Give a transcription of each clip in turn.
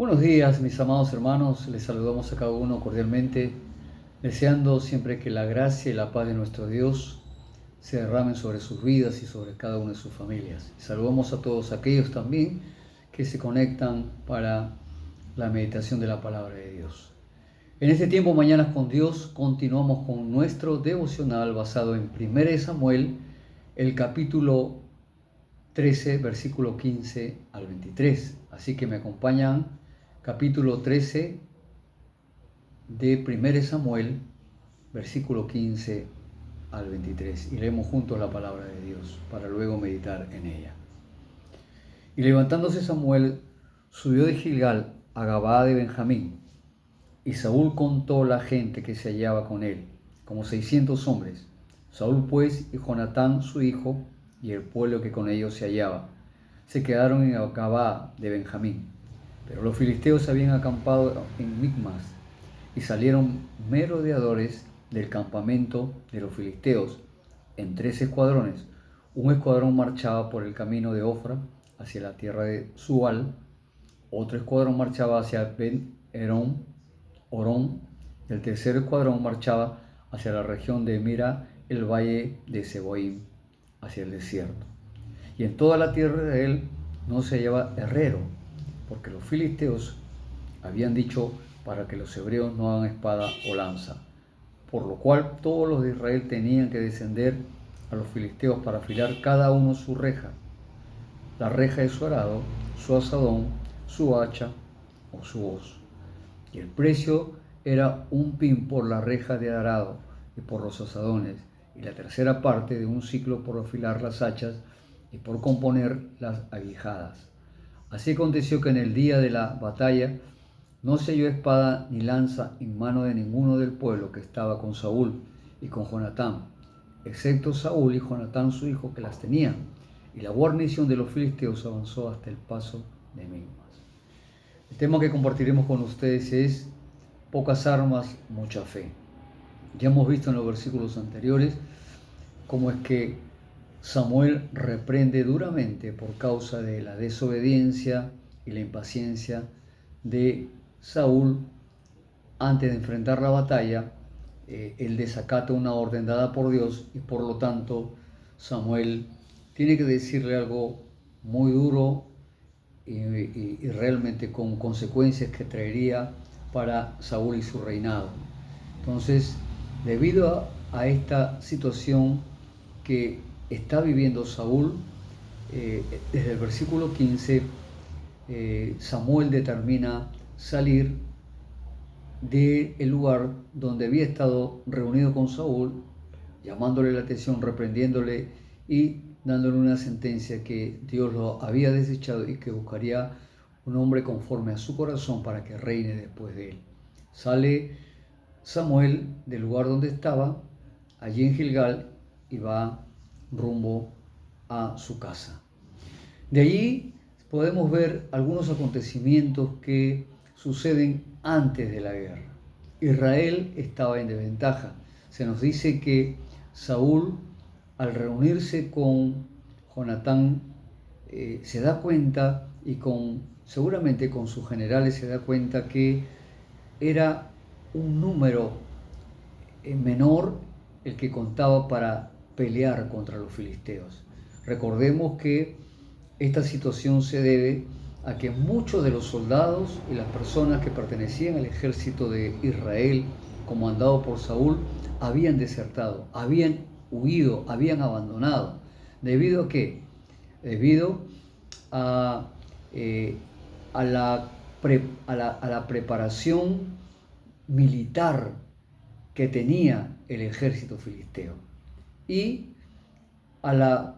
Buenos días, mis amados hermanos. Les saludamos a cada uno cordialmente, deseando siempre que la gracia y la paz de nuestro Dios se derramen sobre sus vidas y sobre cada una de sus familias. Saludamos a todos aquellos también que se conectan para la meditación de la palabra de Dios. En este tiempo, Mañanas con Dios, continuamos con nuestro devocional basado en 1 Samuel, el capítulo 13, versículo 15 al 23. Así que me acompañan. Capítulo 13 de 1 Samuel, versículo 15 al 23. Y leemos juntos la palabra de Dios para luego meditar en ella. Y levantándose Samuel, subió de Gilgal a Gabaa de Benjamín. Y Saúl contó la gente que se hallaba con él, como 600 hombres. Saúl pues y Jonatán su hijo y el pueblo que con ellos se hallaba, se quedaron en Gabaa de Benjamín. Pero los filisteos habían acampado en Micmas y salieron merodeadores del campamento de los filisteos en 3 escuadrones. Un escuadrón marchaba por el camino de Ofra hacia la tierra de Sual, otro escuadrón marchaba hacia Ben-Herón, Orón, y el tercer escuadrón marchaba hacia la región de Mira, el valle de Seboim, hacia el desierto. Y en toda la tierra de él no se hallaba herrero, porque los filisteos habían dicho para que los hebreos no hagan espada o lanza, por lo cual todos los de Israel tenían que descender a los filisteos para afilar cada uno su reja, la reja de su arado, su asadón, su hacha o su hoz. Y el precio era un pin por la reja de arado y por los asadones, y la tercera parte de un siclo por afilar las hachas y por componer las aguijadas. Así aconteció que en el día de la batalla no se halló espada ni lanza en mano de ninguno del pueblo que estaba con Saúl y con Jonatán, excepto Saúl y Jonatán su hijo que las tenían, y la guarnición de los filisteos avanzó hasta el paso de Micmas. El tema que compartiremos con ustedes es pocas armas, mucha fe. Ya hemos visto en los versículos anteriores cómo es que Samuel reprende duramente por causa de la desobediencia y la impaciencia de Saúl antes de enfrentar la batalla. Él desacata una orden dada por Dios y por lo tanto Samuel tiene que decirle algo muy duro y realmente con consecuencias que traería para Saúl y su reinado. Entonces, debido a esta situación que está viviendo Saúl, desde el versículo 15, Samuel determina salir del lugar donde había estado reunido con Saúl, llamándole la atención, reprendiéndole y dándole una sentencia que Dios lo había desechado y que buscaría un hombre conforme a su corazón para que reine después de él. Sale Samuel del lugar donde estaba, allí en Gilgal, y va rumbo a su casa. De allí podemos ver algunos acontecimientos que suceden antes de la guerra. Israel estaba en desventaja. Se nos dice que Saúl, al reunirse con Jonatán, se da cuenta y seguramente con sus generales se da cuenta que era un número menor el que contaba para pelear contra los filisteos. Recordemos que esta situación se debe a que muchos de los soldados y las personas que pertenecían al ejército de Israel, comandado por Saúl, habían desertado, habían huido, habían abandonado. ¿Debido a qué? Debido a la preparación militar que tenía el ejército filisteo y a la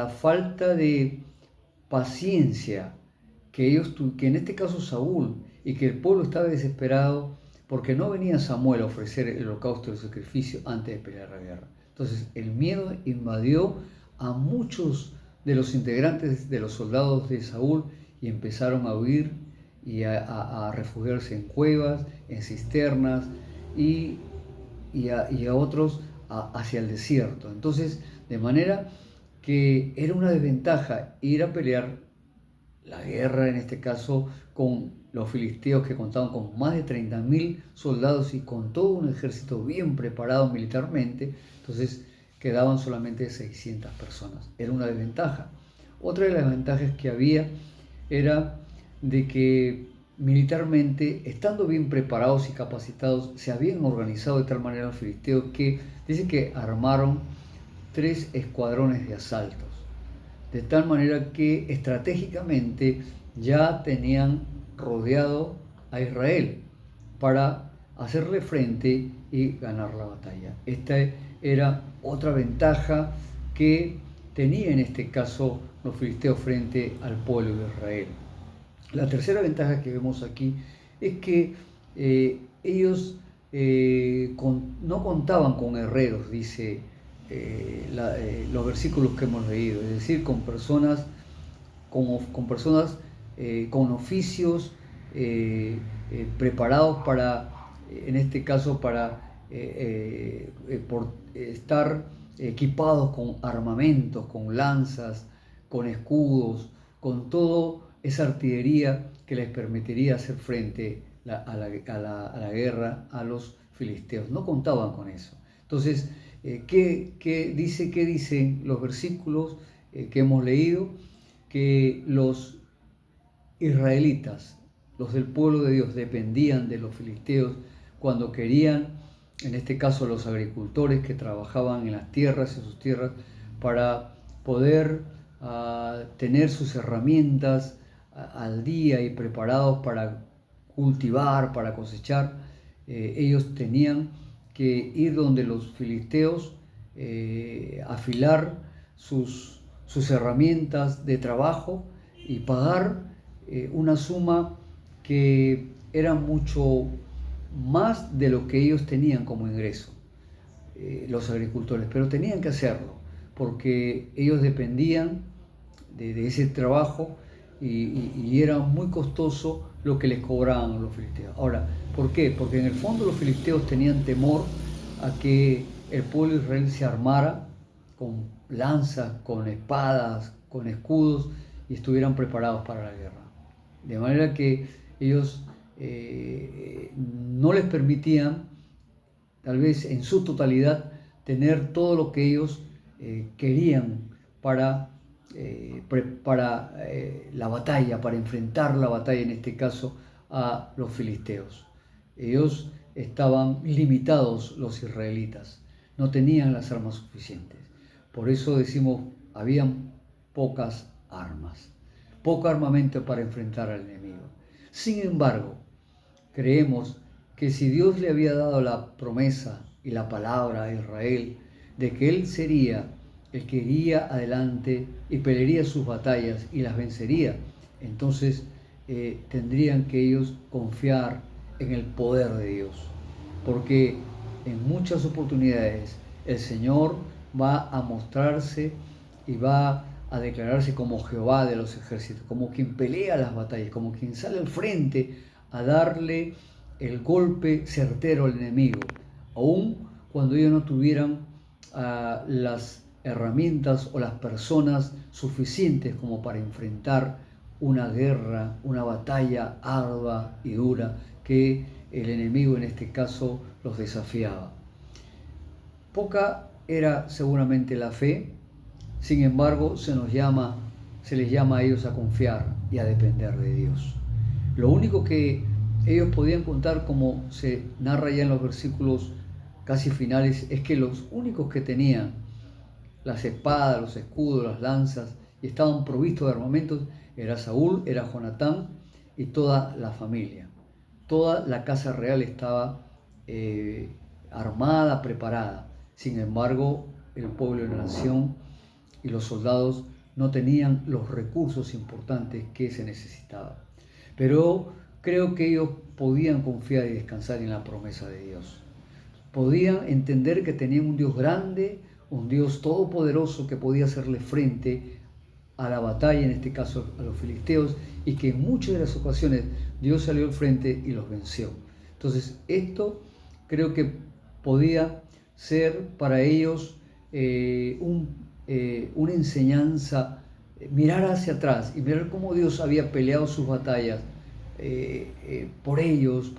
falta de paciencia que en este caso Saúl, y que el pueblo estaba desesperado porque no venía Samuel a ofrecer el holocausto y el sacrificio antes de pelear la guerra. Entonces el miedo invadió a muchos de los integrantes de los soldados de Saúl y empezaron a huir y a refugiarse en cuevas, en cisternas y a otros hacia el desierto. Entonces, de manera que era una desventaja ir a pelear la guerra en este caso con los filisteos, que contaban con más de 30.000 soldados y con todo un ejército bien preparado militarmente. Entonces quedaban solamente 600 personas. Era una desventaja. Otra de las ventajas que había era de que militarmente, estando bien preparados y capacitados, se habían organizado de tal manera los filisteos que dice que armaron 3 escuadrones de asaltos, de tal manera que estratégicamente ya tenían rodeado a Israel para hacerle frente y ganar la batalla. Esta era otra ventaja que tenía en este caso los filisteos frente al pueblo de Israel. La tercera ventaja que vemos aquí es que ellos no contaban con herreros, dice los versículos que hemos leído, es decir, con personas con oficios preparados para, en este caso, para por estar equipados con armamentos, con lanzas, con escudos, con toda esa artillería que les permitiría hacer frente a la guerra a los filisteos. No contaban con eso. Entonces, ¿qué dicen los versículos que hemos leído? Que los israelitas, los del pueblo de Dios, dependían de los filisteos cuando querían, en este caso los agricultores que trabajaban en las tierras, en sus tierras, para poder tener sus herramientas al día y preparados para cultivar, para cosechar. Ellos tenían que ir donde los filisteos, afilar sus herramientas de trabajo y pagar una suma que era mucho más de lo que ellos tenían como ingreso, los agricultores, pero tenían que hacerlo porque ellos dependían de ese trabajo y era muy costoso lo que les cobraban los filisteos. Ahora, ¿por qué? Porque en el fondo los filisteos tenían temor a que el pueblo de Israel se armara con lanzas, con espadas, con escudos y estuvieran preparados para la guerra. De manera que ellos no les permitían, tal vez en su totalidad, tener todo lo que ellos querían para la batalla, para enfrentar la batalla, en este caso, a los filisteos. Ellos estaban limitados, los israelitas, no tenían las armas suficientes. Por eso decimos, habían pocas armas, poco armamento para enfrentar al enemigo. Sin embargo, creemos que si Dios le había dado la promesa y la palabra a Israel de que Él sería el que iría adelante y pelearía sus batallas y las vencería, entonces tendrían que ellos confiar en el poder de Dios, porque en muchas oportunidades el Señor va a mostrarse y va a declararse como Jehová de los ejércitos, como quien pelea las batallas, como quien sale al frente a darle el golpe certero al enemigo, aun cuando ellos no tuvieran las herramientas o las personas suficientes como para enfrentar una guerra, una batalla ardua y dura que el enemigo en este caso los desafiaba. Poca era seguramente la fe, sin embargo se les llama a ellos a confiar y a depender de Dios. Lo único que ellos podían contar, como se narra ya en los versículos casi finales, es que los únicos que tenían las espadas, los escudos, las lanzas y estaban provistos de armamentos era Saúl, era Jonatán y toda la familia. Toda la casa real estaba armada, preparada. Sin embargo, el pueblo de la nación y los soldados no tenían los recursos importantes que se necesitaban. Pero creo que ellos podían confiar y descansar en la promesa de Dios. Podían entender que tenían un Dios grande, un Dios todopoderoso que podía hacerle frente a la batalla, en este caso a los filisteos, y que en muchas de las ocasiones Dios salió al frente y los venció. Entonces, esto creo que podía ser para ellos una enseñanza mirar hacia atrás y mirar cómo Dios había peleado sus batallas por ellos,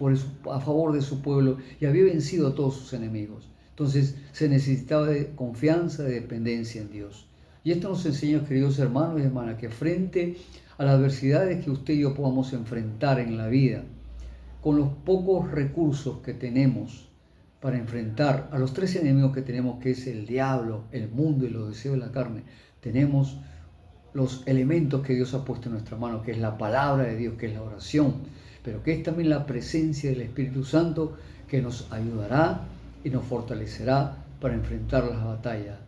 a favor de su pueblo, y había vencido a todos sus enemigos. Entonces se necesitaba de confianza, de dependencia en Dios. Y esto nos enseña, queridos hermanos y hermanas, que frente a las adversidades que usted y yo podamos enfrentar en la vida, con los pocos recursos que tenemos para enfrentar a los tres enemigos que tenemos, que es el diablo, el mundo y los deseos de la carne, tenemos los elementos que Dios ha puesto en nuestra mano, que es la palabra de Dios, que es la oración, pero que es también la presencia del Espíritu Santo que nos ayudará y nos fortalecerá para enfrentar las batallas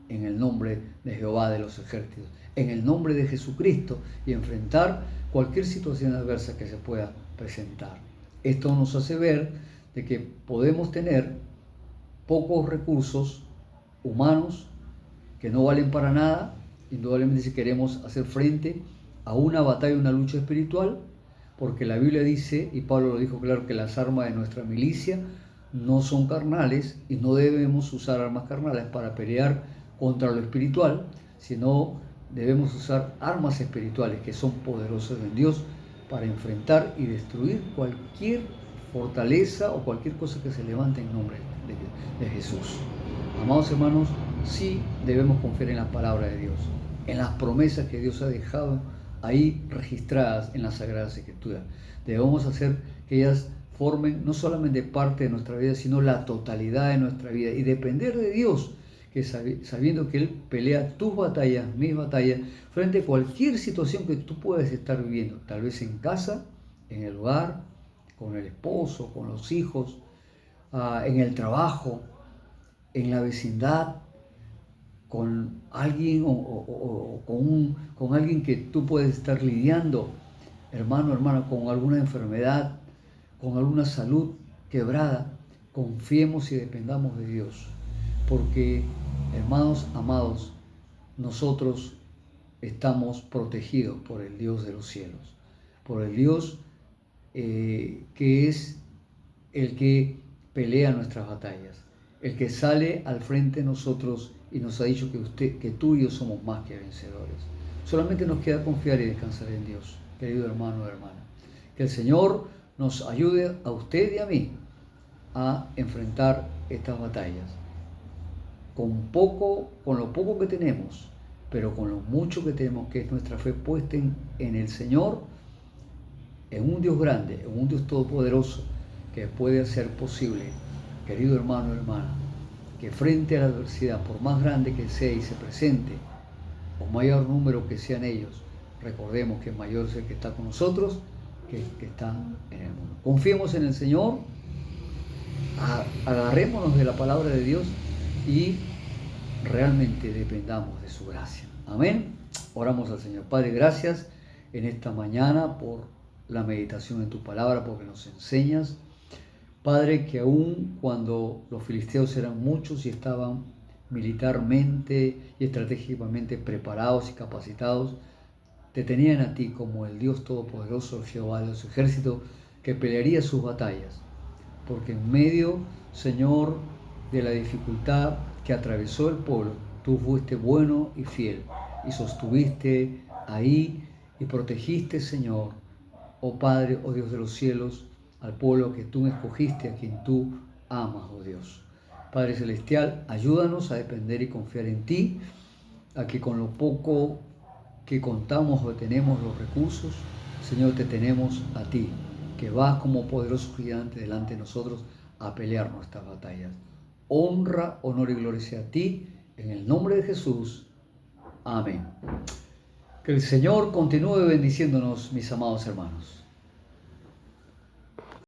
en el nombre de Jehová de los ejércitos, en el nombre de Jesucristo, y enfrentar cualquier situación adversa que se pueda presentar. Esto nos hace ver de que podemos tener pocos recursos humanos que no valen para nada, indudablemente si queremos hacer frente a una batalla, una lucha espiritual, porque la Biblia dice, y Pablo lo dijo claro, que las armas de nuestra milicia no son carnales y no debemos usar armas carnales para pelear contra lo espiritual, sino debemos usar armas espirituales que son poderosas en Dios para enfrentar y destruir cualquier fortaleza o cualquier cosa que se levante en nombre de Jesús. Amados hermanos, sí debemos confiar en la palabra de Dios, en las promesas que Dios ha dejado ahí registradas en las Sagradas Escrituras. Debemos hacer que ellas formen no solamente parte de nuestra vida, sino la totalidad de nuestra vida, y depender de Dios, que sabiendo que Él pelea tus batallas, mis batallas, frente a cualquier situación que tú puedas estar viviendo, tal vez en casa, en el hogar, con el esposo, con los hijos, en el trabajo, en la vecindad, con alguien o con alguien que tú puedes estar lidiando, hermano, hermana, con alguna enfermedad, con alguna salud quebrada. Confiemos y dependamos de Dios, porque, hermanos amados, nosotros estamos protegidos por el Dios de los cielos, por el Dios que es el que pelea nuestras batallas, el que sale al frente de nosotros y nos ha dicho que tú y yo somos más que vencedores. Solamente nos queda confiar y descansar en Dios, querido hermano o hermana. Que el Señor nos ayude a usted y a mí a enfrentar estas batallas con lo poco que tenemos, pero con lo mucho que tenemos, que es nuestra fe puesta en el Señor, en un Dios grande, en un Dios todopoderoso, que puede hacer posible, querido hermano o hermana, que frente a la adversidad, por más grande que sea y se presente, o mayor número que sean ellos, recordemos que mayor es el que está con nosotros que el que está en el mundo. Confiemos en el Señor, agarrémonos de la palabra de Dios y realmente dependamos de su gracia. Amén. Oramos al Señor. Padre, gracias en esta mañana por la meditación en tu palabra, porque nos enseñas, Padre, que aun cuando los filisteos eran muchos y estaban militarmente y estratégicamente preparados y capacitados, te tenían a ti como el Dios Todopoderoso, Jehová de los ejércitos, que pelearía sus batallas. Porque en medio, Señor, de la dificultad que atravesó el pueblo, tú fuiste bueno y fiel y sostuviste ahí y protegiste, Señor, oh Padre, oh Dios de los cielos, al pueblo que tú escogiste, a quien tú amas, oh Dios. Padre Celestial, ayúdanos a depender y confiar en ti, a que con lo poco que contamos o tenemos los recursos, Señor, te tenemos a ti, que vas como poderoso gigante delante de nosotros a pelear nuestras batallas. Honra, honor y gloria sea a ti, en el nombre de Jesús. Amén. Que el Señor continúe bendiciéndonos, mis amados hermanos.